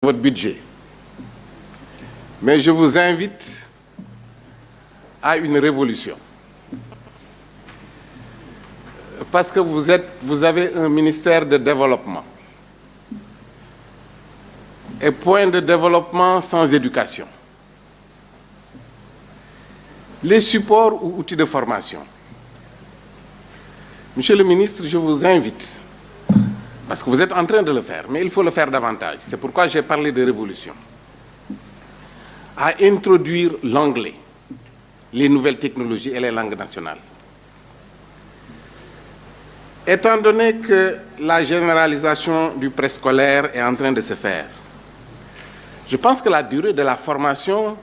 votre budget. Mais je vous invite à une révolution. Parce que vous avez un ministère de développement. Et point de développement sans éducation. Les supports ou outils de formation. Monsieur le ministre, je vous invite, parce que vous êtes en train de le faire, mais il faut le faire davantage. C'est pourquoi j'ai parlé de révolution. À introduire l'anglais, les nouvelles technologies et les langues nationales. Étant donné que la généralisation du préscolaire est en train de se faire, je pense que la durée de la formation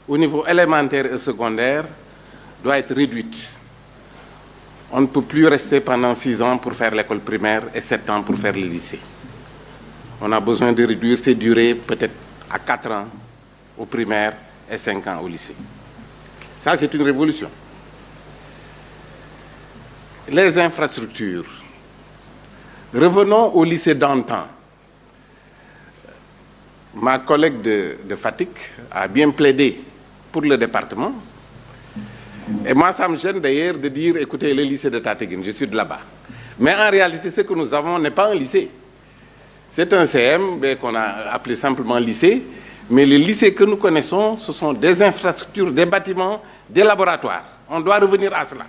au niveau élémentaire et secondaire doit être réduite. On ne peut plus rester pendant 6 ans pour faire l'école primaire et 7 ans pour faire le lycée. On a besoin de réduire ces durées peut-être à 4 ans au primaire et 5 ans au lycée. Ça, c'est une révolution. Les infrastructures. Revenons au lycée d'antan. Ma collègue de Fatick a bien plaidé pour le département. Et moi, ça me gêne d'ailleurs de dire, écoutez, le lycée de Tataguine, je suis de là-bas. Mais en réalité, ce que nous avons n'est pas un lycée. C'est un CM qu'on a appelé simplement lycée. Mais les lycées que nous connaissons, ce sont des infrastructures, des bâtiments, des laboratoires. On doit revenir à cela.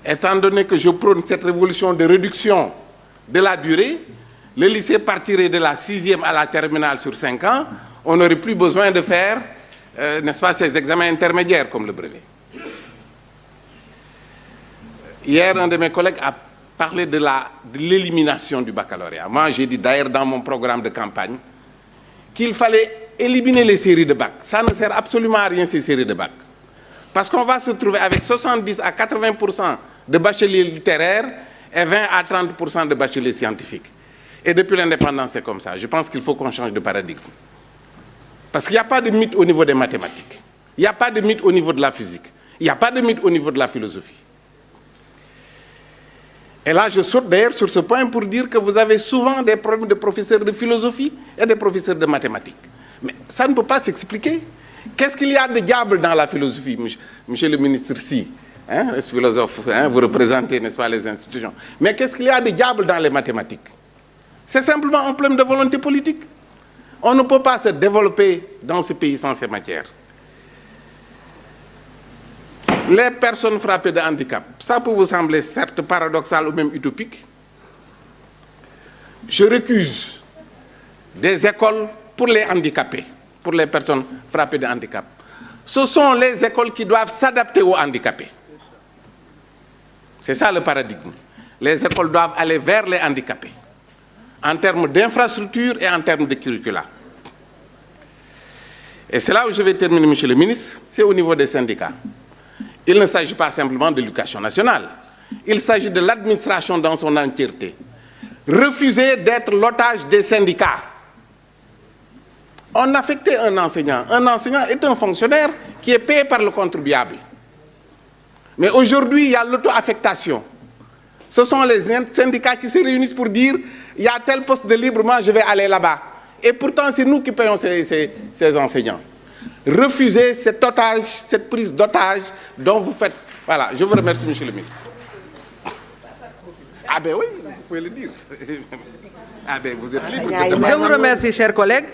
Étant donné que je prône cette révolution de réduction de la durée, le lycée partirait de la 6e à la terminale sur 5 ans. On n'aurait plus besoin de faire, n'est-ce pas, ces examens intermédiaires comme le brevet. Hier, un de mes collègues a parlé de l'élimination du baccalauréat. Moi, j'ai dit d'ailleurs dans mon programme de campagne qu'il fallait éliminer les séries de bac. Ça ne sert absolument à rien, ces séries de bac. Parce qu'on va se trouver avec 70 à 80% de bacheliers littéraires et 20 à 30% de bacheliers scientifiques. Et depuis l'indépendance, c'est comme ça. Je pense qu'il faut qu'on change de paradigme. Parce qu'il n'y a pas de mythe au niveau des mathématiques. Il n'y a pas de mythe au niveau de la physique. Il n'y a pas de mythe au niveau de la philosophie. Et là, je saute d'ailleurs sur ce point pour dire que vous avez souvent des problèmes de professeurs de philosophie et des professeurs de mathématiques. Mais ça ne peut pas s'expliquer. Qu'est-ce qu'il y a de diable dans la philosophie, monsieur le ministre Si, le philosophe, vous représentez, n'est-ce pas, les institutions. Mais qu'est-ce qu'il y a de diable dans les mathématiques? C'est simplement un problème de volonté politique. On ne peut pas se développer dans ce pays sans ces matières. Les personnes frappées de handicap, ça peut vous sembler certes paradoxal ou même utopique. Je récuse des écoles pour les handicapés, pour les personnes frappées de handicap. Ce sont les écoles qui doivent s'adapter aux handicapés. C'est ça le paradigme. Les écoles doivent aller vers les handicapés, en termes d'infrastructures et en termes de curricula. Et c'est là où je vais terminer, monsieur le ministre, c'est au niveau des syndicats. Il ne s'agit pas simplement de l'éducation nationale. Il s'agit de l'administration dans son entièreté. Refuser d'être l'otage des syndicats. On affectait un enseignant. Un enseignant est un fonctionnaire qui est payé par le contribuable. Mais aujourd'hui, il y a l'auto-affectation. Ce sont les syndicats qui se réunissent pour dire il y a tel poste de libre, moi je vais aller là-bas. Et pourtant, c'est nous qui payons ces enseignants. Refusez cet otage, cette prise d'otage dont vous faites. Voilà, je vous remercie, monsieur le ministre. Ah ben oui, vous pouvez le dire. Ah ben vous êtes libre. Je vous remercie, chers collègues.